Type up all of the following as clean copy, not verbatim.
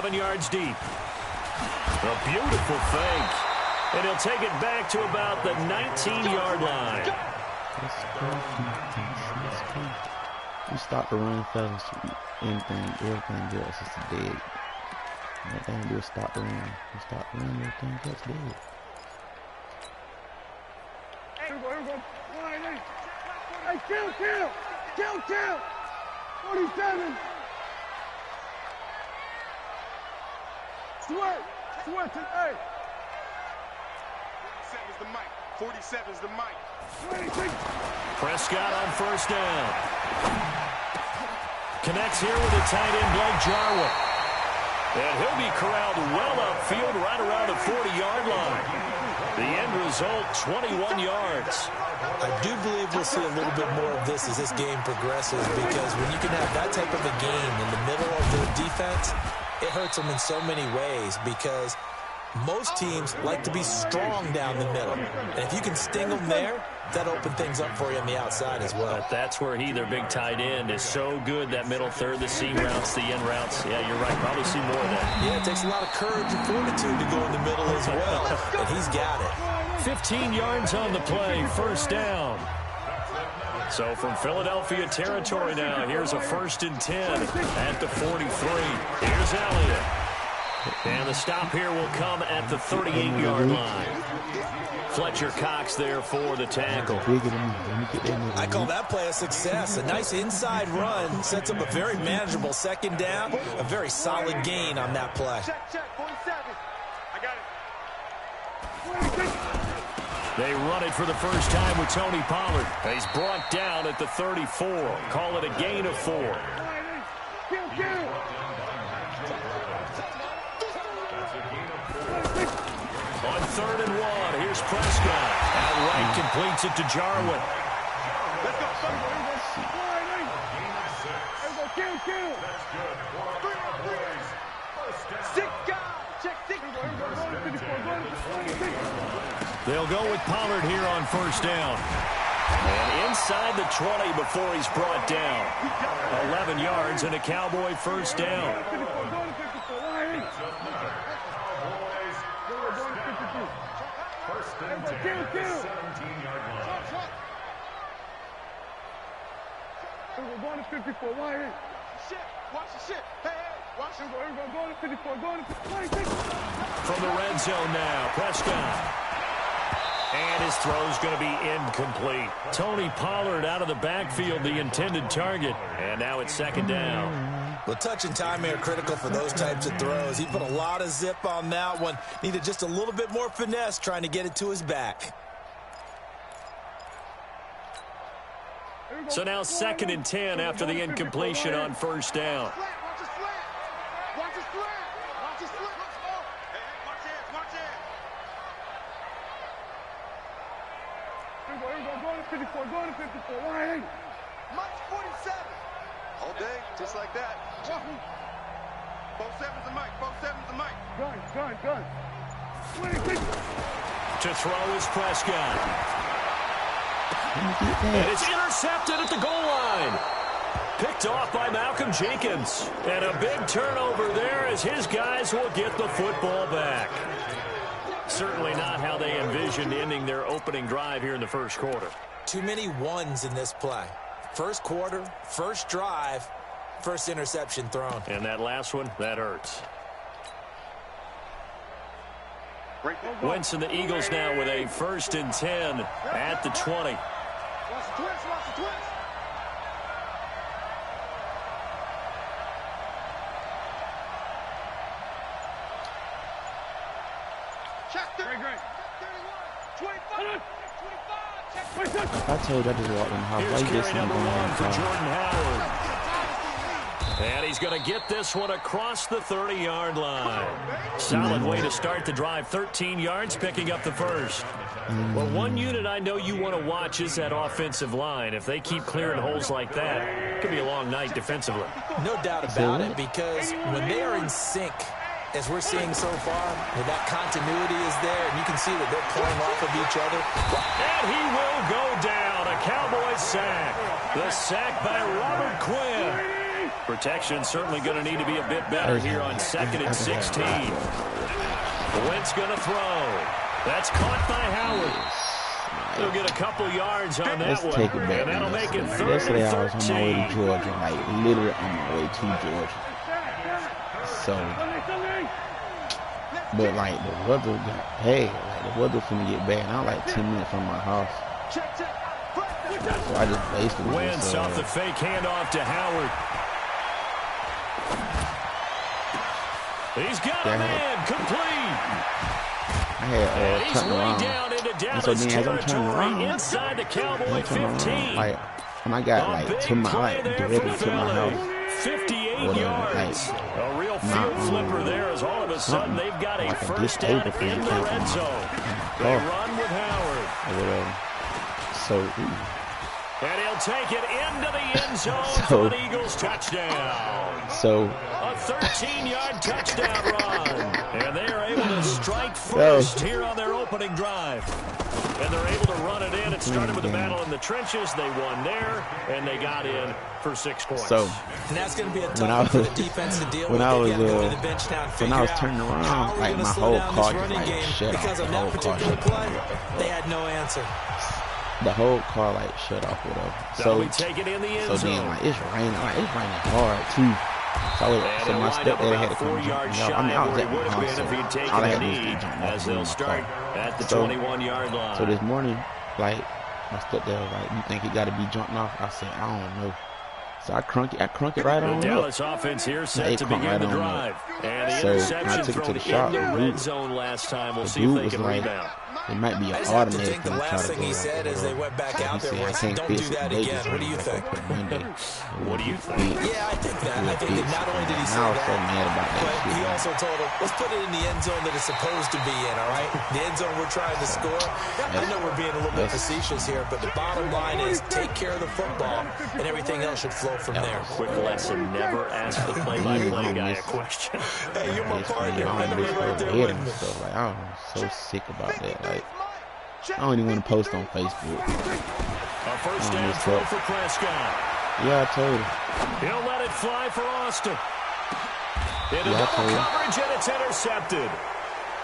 7 yards deep. A beautiful fake. And he'll take it back to about the 19-yard line. We stop the run fast. Everything else is dead. That thing do is stop the run. We stop the run, everything else dead. Here we go. Hey, kill! 47! Sweat, hey! 47's the mic. 47's the mic. Prescott on first down. Connects here with a tight end, Blake Jarwin. And he'll be corralled well upfield right around the 40-yard line. The end result, 21 yards. I do believe we'll see a little bit more of this as this game progresses, because when you can have that type of a game in the middle of their defense, it hurts them in so many ways, because most teams like to be strong down the middle. And if you can sting them there, that opens things up for you on the outside as well. But that's where their big tight end, is so good, that middle third, the seam routes, the end routes. Yeah, you're right. Probably see more of that. Yeah, it takes a lot of courage and fortitude to go in the middle as well. And he's got it. 15 yards on the play, first down. So from Philadelphia territory now, here's a 1st and 10 at the 43. Here's Elliott. And the stop here will come at the 38-yard line. Fletcher Cox there for the tackle. I call that play a success. A nice inside run sets up a very manageable second down. A very solid gain on that play. Check, 47. I got it. They run it for the first time with Tony Pollard. He's brought down at the 34. Call it a gain of 4. On 3rd and 1, here's Prescott. Outright completes it to Jarwin. Let's go. Kill. 6 guys. Check 6. They'll go with Pollard here on first down. And inside the 20 before he's brought down. 11 yards and a Cowboy first down. First and 10 at the 17-yard line. We're going to 54. Why here? Watch the shit. Hey, watch it. We're going to 54. Going to 56. From the red zone now, Prescott. And his throw's going to be incomplete. Tony Pollard out of the backfield, the intended target. And now it's 2nd down. Well, touch and timing are critical for those types of throws. He put a lot of zip on that one. Needed just a little bit more finesse trying to get it to his back. So now 2nd and 10 after the incompletion on first down. Watch his flat. Watch his flat. Watch his flat. Hey, watch it. Going to 54. Going to 54. Why here? Mike's 47. All day, just like that. 47's the mic. 47's the mic. Gun. 26. To throw is Prescott. And it's intercepted at the goal line. Picked off by Malcolm Jenkins. And a big turnover there as his guys will get the football back. Certainly not how they envisioned ending their opening drive here in the first quarter. Too many ones in this play. First quarter, first drive, first interception thrown. And that last one, that hurts. Wentz and the Eagles now with a 1st and 10 at the 20. Watch the twist. Check 30. Great. 31. 25. Check. I told you I just walked in the house. Why Here's you carry just number going 1 for outside? Jordan Howard. And he's going to get this one across the 30-yard line. Solid way to start the drive. 13 yards, picking up the first. Well, one unit I know you want to watch is that offensive line. If they keep clearing holes like that, it could be a long night defensively. No doubt about it, because when they are in sync, as we're seeing so far, that continuity is there, and you can see that they're playing off of each other. And he will go down. A Cowboy sack. The sack by Robert Quinn. Protection certainly going to need to be a bit better here on 2nd and 16. Wentz going to throw. That's caught by Howard. They'll get a couple yards on that one. Take it back. And that'll make it 3rd Yesterday and I was on my way to Georgia, like literally on my way to Georgia. So, but like the weather got bad. Like the weather finna get bad. I'm like 10 minutes from my house. So I just basically Wentz off the fake handoff to Howard. He's got a man complete. I had turned around. And so then as I'm turning around, inside the Cowboy 15. Like when I got like to my directly to my house. 58 yards. A real field flipper there as all of a sudden they've got a first down in the red zone. They run with Howard. Or whatever. So, and he'll take it into the end zone for an Eagles touchdown. So, a 13-yard touchdown run. And they are able to strike first here on their opening drive. And they're able to run it in. It started with the battle in the trenches. They won there, and they got in for 6 points. So, and that's going to be a tough one for the defense to deal with. When I was turning around, like my whole car just like shut off. Because on that particular play, they had no answer. The whole car like shut off, whatever. So then like it's raining hard too. So my stepdad had to come jump me out. I mean, I was at my house, so all I had to do was get jumped off in my car. At the 21-yard line. So this morning, like my stepdad was like, "You think he got to be jumping off?" I said, "I don't know." So I crunk it right on up. The Dallas offense here set to begin the drive. And the interception thrown in the red zone last time. We'll see if they can rebound. It might be an automatic. The last thing he said as they went back out there was, "Don't do that again." What do you think? What do you think? Yeah, I think that. I think that not only did he say that, but he also told him, "Let's put it in the end zone that it's supposed to be in." All right, the end zone we're trying to score. I know we're being a little bit facetious here, but the bottom line is take care of the football, and everything else should flow from there. Quick lesson: never ask the play-by-play guy a question. Hey, you're my partner. I know you're right there with me. Like, I'm so sick about that. Like, I don't even want to post on Facebook. A first down throw for Prescott. Yeah, I told you. He'll let it fly for Austin. Into double coverage, and it's intercepted.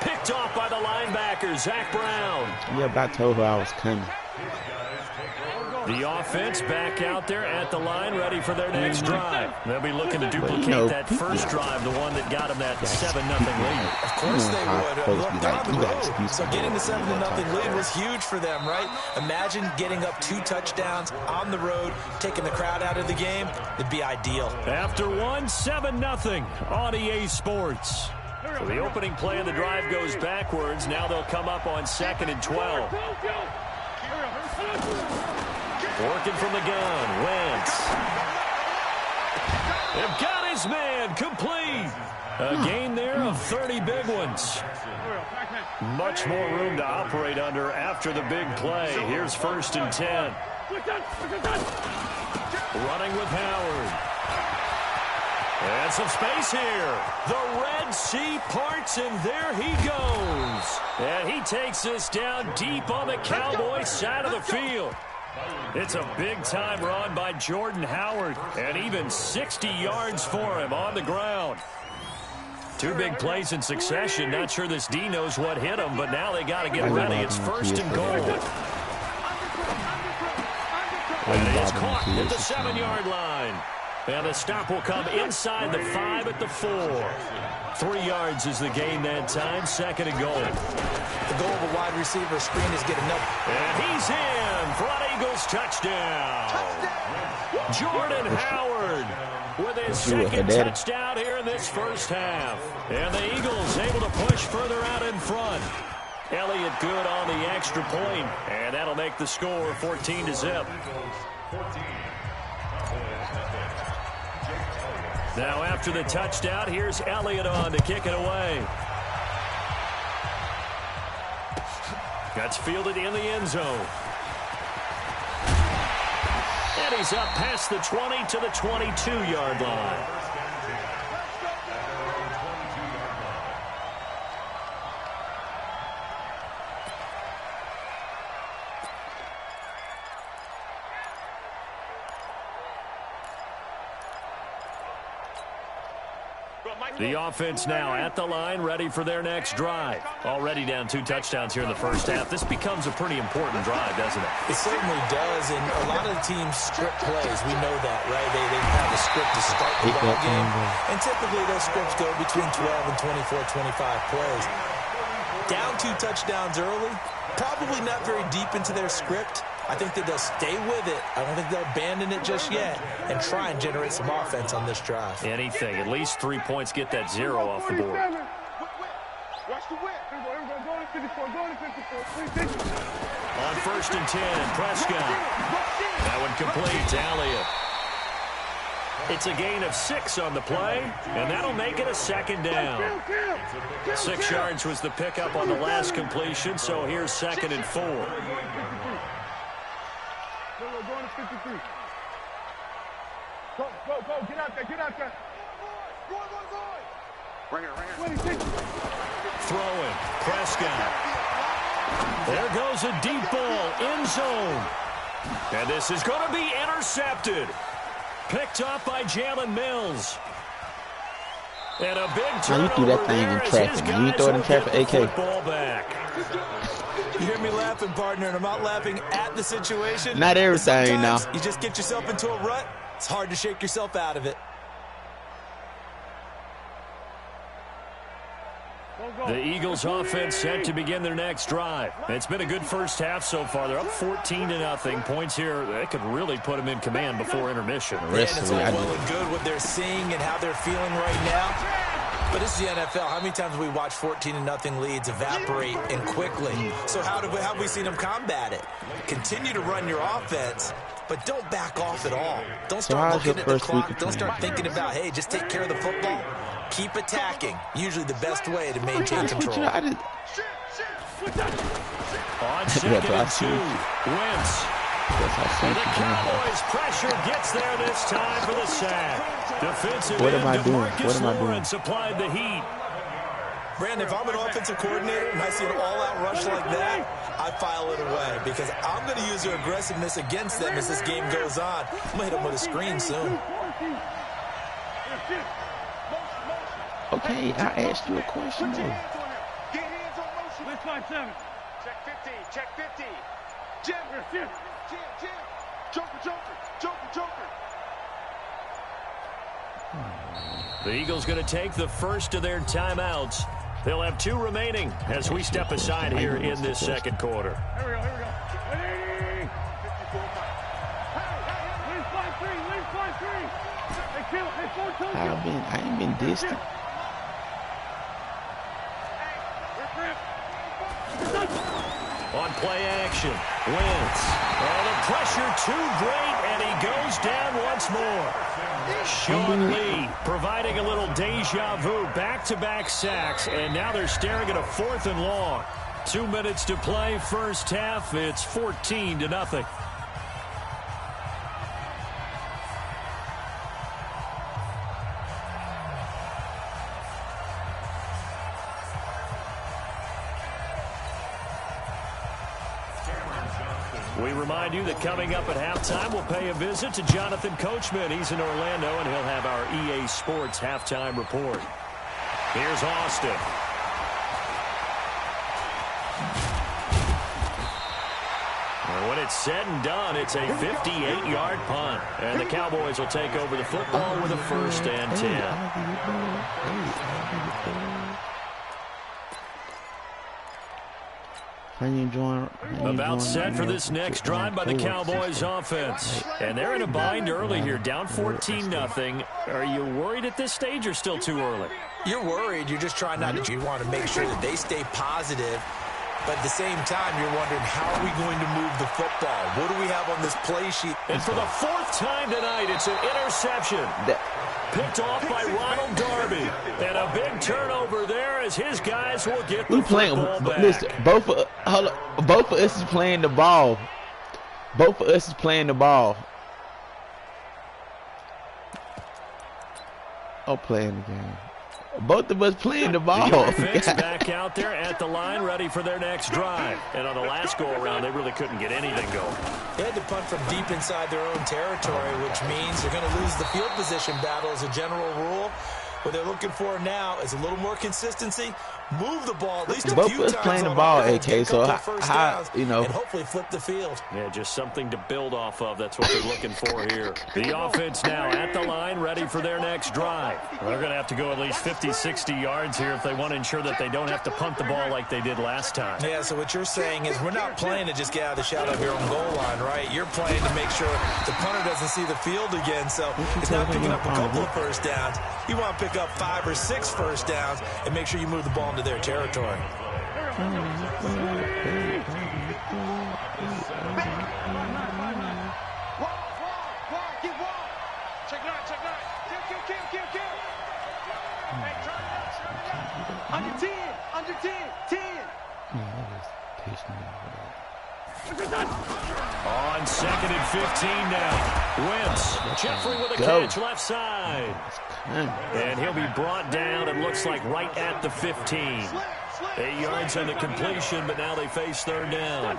Picked off by the linebacker, Zach Brown. Yeah, but I told her I was coming. The offense back out there at the line, ready for their next drive. They'll be looking to duplicate that first drive, the one that got them that 7-0 lead. Of course they would. Look down the road. So getting the 7-0 lead was huge for them, right? Imagine getting up 2 touchdowns on the road, taking the crowd out of the game. It'd be ideal. After 7-0 on EA Sports. So the opening play of the drive goes backwards. Now they'll come up on 2nd and 12. Working from the gun, Wentz. They've got his man, complete. A gain there of 30 big ones. Much more room to operate under after the big play. Here's 1st and 10. Running with Howard. And some space here. The Red Sea parts, and there he goes. And he takes this down deep on the Cowboys side of the field. It's a big-time run by Jordan Howard, and even 60 yards for him on the ground. 2 big plays in succession. Not sure this D knows what hit him, but now they got to get ready. It's 1st and goal. And it is caught at the 7-yard line. And the stop will come inside the 5 at the 4. 3 yards is the gain that time. 2nd and goal. The goal of a wide receiver screen is getting up. And he's in for an Eagles touchdown. Jordan Howard with his 2nd touchdown here in this first half. And the Eagles able to push further out in front. Elliott good on the extra point, and that'll make the score 14-0. Now after the touchdown, here's Elliott on to kick it away. That's fielded in the end zone. And he's up past the 20 to the 22-yard line. The offense now at the line, ready for their next drive. Already down 2 touchdowns here in the first half. This becomes a pretty important drive, doesn't it? It certainly does, and a lot of the teams script plays. We know that, right? They have a script to start the ball game, and typically those scripts go between 12 and 24, 25 plays. Down 2 touchdowns early, probably not very deep into their script. I think that they'll stay with it. I don't think they'll abandon it just yet and try and generate some offense on this drive. Anything. At least 3 points, get that 0 off the board. Watch the whip. Go to 54. Go to 54. On 1st and 10, Prescott. That one complete to Elliott. It's a gain of 6 on the play, and that'll make it a 2nd down. 6 yards was the pickup on the last completion, so here's 2nd and 4. Go to 53. Go. Get out there. Right here. Throwing, Prescott. There goes a deep ball, end zone. And this is going to be intercepted. Picked off by Jalen Mills. And a big turnover. You threw that thing in traffic, man. You throw it in traffic, AK. Ball back. You hear me laughing, partner, and I'm not laughing at the situation. Not everything, now. You just get yourself into a rut, it's hard to shake yourself out of it. The Eagles offense set to begin their next drive. It's been a good first half so far. They're up 14-0. Points here, that could really put them in command before intermission. And it's all well and good what they're seeing and how they're feeling right now. But this is the NFL. How many times have we watched 14-0 leads evaporate and quickly? So how have we seen them combat it? Continue to run your offense, but don't back off at all. Don't start looking at the clock. Don't start thinking about, hey, just take care of the football. Keep attacking. Usually the best way to maintain control. On 2nd and 2, Wentz. And the Cowboys pressure gets there this time for the sack. Defensive end to Marcus Lawrence supplied the heat. Brandon, if I'm an offensive coordinator and I see an all-out rush like that, I file it away because I'm going to use their aggressiveness against them as this game goes on. I'm going to hit them with a screen soon. Okay, I asked you a question, though. Get hands on motion. Let's 5-7. Check 50. Jim. Joker. The Eagles going to take the first of their timeouts. They'll have 2 remaining as we step aside here in this second quarter. Here we go. Ready? Lead 5-3. Hey, kill. Hey, 4-2. I ain't been distant. On play action, Wentz. Oh, the pressure too great, and he goes down once more. Sean Lee providing a little deja vu, back-to-back sacks, and now they're staring at a 4th and long. 2 minutes to play, first half. It's 14-0. We remind you that coming up at halftime, we'll pay a visit to Jonathan Coachman. He's in Orlando, and he'll have our EA Sports halftime report. Here's Austin. And when it's said and done, it's a 58-yard punt. And the Cowboys will take over the football with a 1st and 10. About set for this next drive by the Cowboys offense. And they're in a bind early here, down 14-0. Are you worried at this stage or still too early? You're worried. You're just trying not to. You want to make sure that they stay positive. But at the same time, you're wondering, how are we going to move the football? What do we have on this play sheet? And for the 4th time tonight, it's an interception. Picked off by Ronald Darby. And a big turnover there as his guys will get the football back. Listen, both of us is playing the ball. I'm playing the game. Both of us playing the ball. The offense back out there at the line, ready for their next drive. And on the last go-around, they really couldn't get anything going. They had to punt from deep inside their own territory, which means they're going to lose the field position battle as a general rule. What they're looking for now is a little more consistency. Move the ball at least a Both few us times playing the on ball, offense, AK. So how you know? and hopefully flip the field. Yeah, just something to build off of. That's what they're looking for here. The offense now at the line, ready for their next drive. They're going to have to go at least 50, 60 yards here if they want to ensure that they don't have to punt the ball like they did last time. Yeah, so what you're saying is we're not playing to just get out of the shadow of your own goal line, right? You're playing to make sure the punter doesn't see the field again. So it's not picking up a couple of first downs. You want to pick up 5 or 6 first downs and make sure you move the ball into their territory. Under 10, under 10, 10. On 2nd and 15 now. Wentz. Jeffrey with a catch left side. And he'll be brought down, it looks like, right at the 15. 8 yards on the completion, but now they face 3rd down.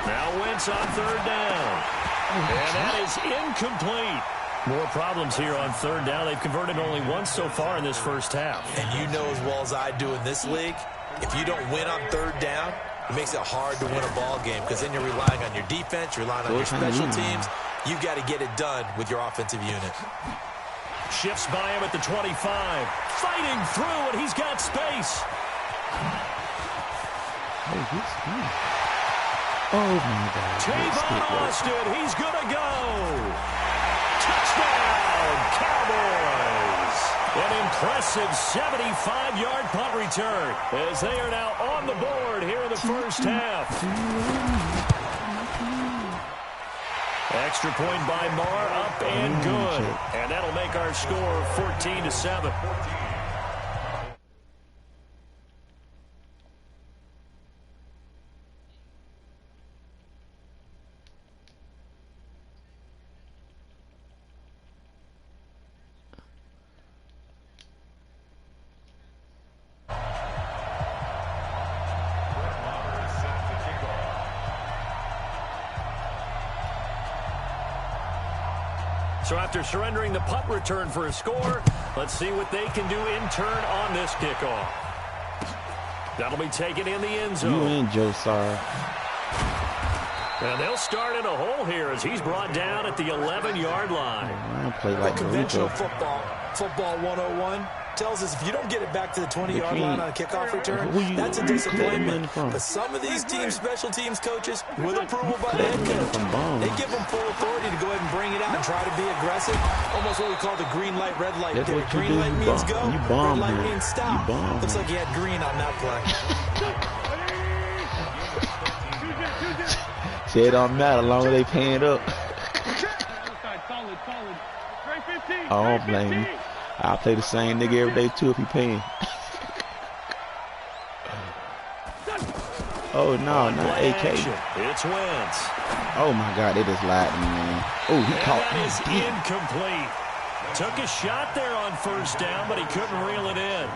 Now Wentz on 3rd down. And that is incomplete. More problems here on 3rd down. They've converted only once so far in this first half. And you know as well as I do in this league, if you don't win on 3rd down, it makes it hard to win a ball game because then you're relying on your defense, you're relying on your special teams. You've got to get it done with your offensive unit. Shifts by him at the 25. Fighting through, and he's got space. Oh, my God. Tavon Austin, he's going to go. Touchdown, Cowboys. An impressive 75-yard punt return as they are now on the board here in the first half. Extra point by Marr, up and good. And that'll make our score 14-7. So after surrendering the punt return for a score, let's see what they can do in turn on this kickoff. That'll be taken in the end zone. You in, Joe Sarr. And they'll start in a hole here as he's brought down at the 11-yard line. I play like conventional football 101 tells us if you don't get it back to the 20-yard line on a kickoff return, that's a disappointment. But some of these teams, special teams coaches, with approval by the head coach, they give them full authority to go ahead and bring it out and try to be aggressive. Almost what we call the green light, red light theory. Green light means go, red light means stop. Looks like he had green on that play. Say it don't matter, as long as they paying up. I don't blame you. I'll play the same nigga every day too if he paying. Oh no, not AK. It's Wentz. Oh my God, they just lied to me, man. Oh, he caught me. That is deep. Incomplete. Took a shot there on first down, but he couldn't reel it in.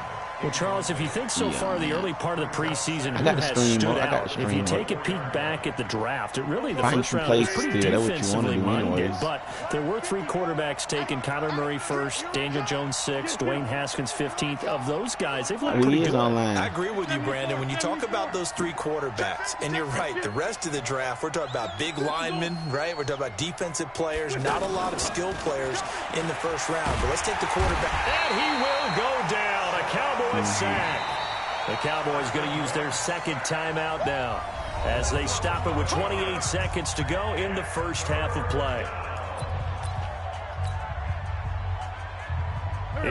Well, Charles, if you think so far the early part of the preseason, who has stood out? If you take a peek back at the draft, really the first round was pretty defensively minded, but there were 3 quarterbacks taken. Kyler Murray first, Daniel Jones 6th, Dwayne Haskins 15th. Of those guys, they've looked pretty good. I agree with you, Brandon. When you talk about those 3 quarterbacks, and you're right, the rest of the draft, we're talking about big linemen, right? We're talking about defensive players, not a lot of skilled players in the first round. But let's take the quarterback. And he will go down. A Cowboys sack. The Cowboys going to use their 2nd timeout now as they stop it with 28 seconds to go in the first half of play.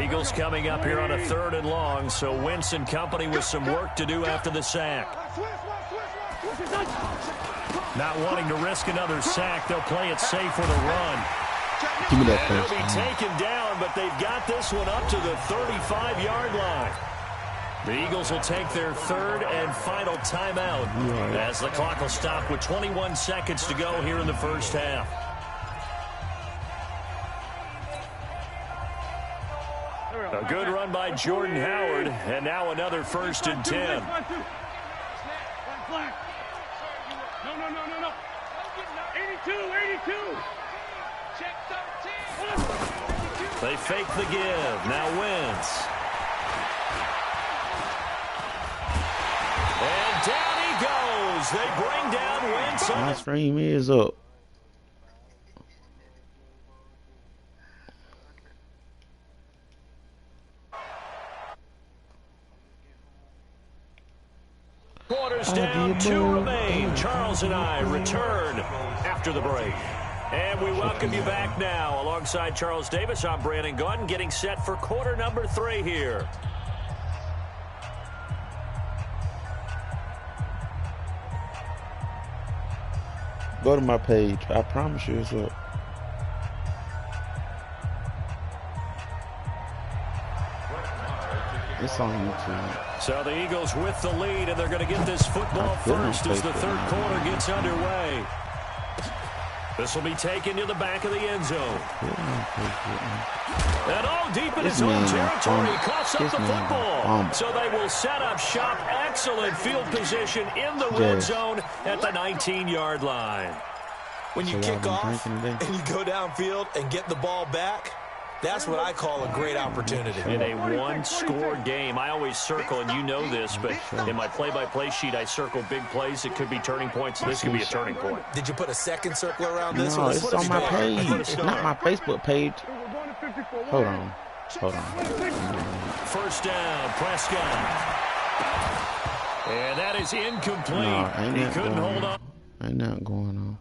Eagles coming up here on a 3rd and long, so Wentz and company with some work to do after the sack. Not wanting to risk another sack, they'll play it safe with a run. Give me that and they'll be taken down, but they've got this one up to the 35-yard line. The Eagles will take their 3rd and final timeout as the clock will stop with 21 seconds to go here in the first half. A good run by Jordan Howard, and now another 1st and 10. No. 82. They fake the give. Now Wentz. And down he goes. They bring down Wentz. My stream is up. Quarters down, 2 remain. Charles and I return after the break. And we welcome you back now. Alongside Charles Davis, I'm Brandon Gaudin, getting set for quarter number 3 here. Go to my page. I promise you it's up. It's on YouTube. So the Eagles with the lead, and they're going to get this football first as the third quarter gets underway. This will be taken to the back of the end zone. And all deep in his own territory, coughs up the football. So they will set up shop. Excellent field position in the red zone at the 19-yard line. When you kick off and you go downfield and get the ball back, that's what I call a great opportunity. In a one-score game, I always circle, and you know this, but in my play-by-play sheet, I circle big plays. It could be turning points. This could be a turning point. Did you put a second circle around this? No, it's on my page. It's not my Facebook page. Hold on. First down, Prescott. And that is incomplete. No, he couldn't hold on. Ain't nothing going on.